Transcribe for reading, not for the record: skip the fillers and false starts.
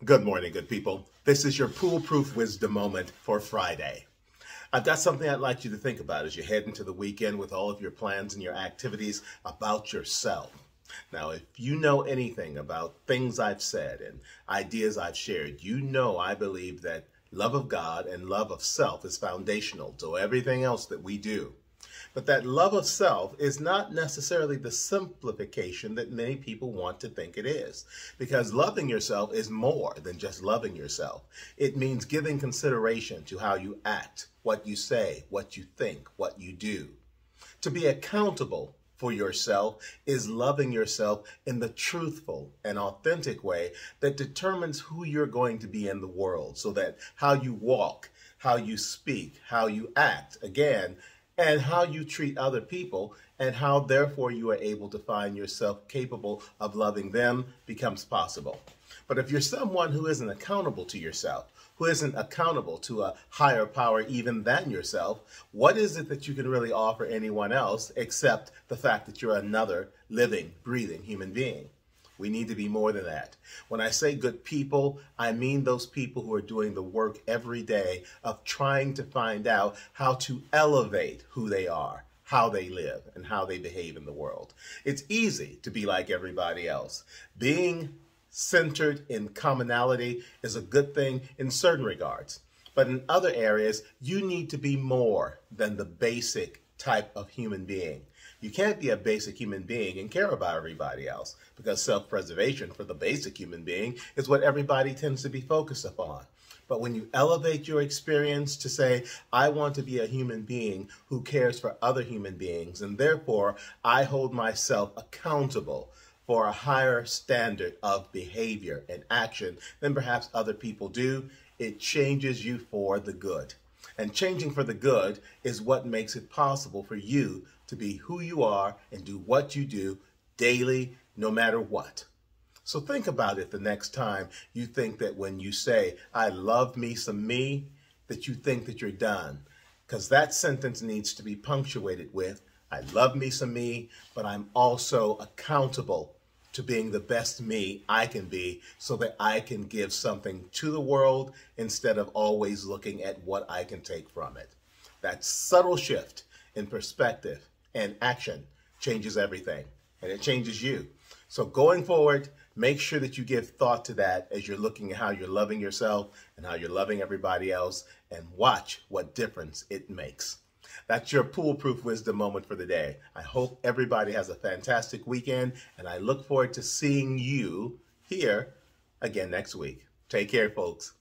Good morning, good people. This is your Pool-Proof Wisdom Moment for Friday. I've got something I'd like you to think about as you head into the weekend with all of your plans and your activities about yourself. Now, if you know anything about things I've said and ideas I've shared, you know I believe that love of God and love of self is foundational to everything else that we do. But that love of self is not necessarily the simplification that many people want to think it is. Because loving yourself is more than just loving yourself. It means giving consideration to how you act, what you say, what you think, what you do. To be accountable for yourself is loving yourself in the truthful and authentic way that determines who you're going to be in the world, so that how you walk, how you speak, how you act, again, and how you treat other people, and how therefore you are able to find yourself capable of loving them becomes possible. But if you're someone who isn't accountable to yourself, who isn't accountable to a higher power even than yourself, what is it that you can really offer anyone else except the fact that you're another living, breathing human being? We need to be more than that. When I say good people, I mean those people who are doing the work every day of trying to find out how to elevate who they are, how they live, and how they behave in the world. It's easy to be like everybody else. Being centered in commonality is a good thing in certain regards. But in other areas, you need to be more than the basic type of human being. You can't be a basic human being and care about everybody else, because self-preservation for the basic human being is what everybody tends to be focused upon. But when you elevate your experience to say, I want to be a human being who cares for other human beings, and therefore I hold myself accountable for a higher standard of behavior and action than perhaps other people do, it changes you for the good. And changing for the good is what makes it possible for you to be who you are and do what you do daily, no matter what. So think about it the next time you think that when you say, I love me some me, that you think that you're done. Because that sentence needs to be punctuated with, I love me some me, but I'm also accountable to being the best me I can be, so that I can give something to the world instead of always looking at what I can take from it. That subtle shift in perspective and action changes everything, and it changes you. So going forward, make sure that you give thought to that as you're looking at how you're loving yourself and how you're loving everybody else, and watch what difference it makes. That's your Pool-Proof Wisdom Moment for the day. I hope everybody has a fantastic weekend, and I look forward to seeing you here again next week. Take care, folks.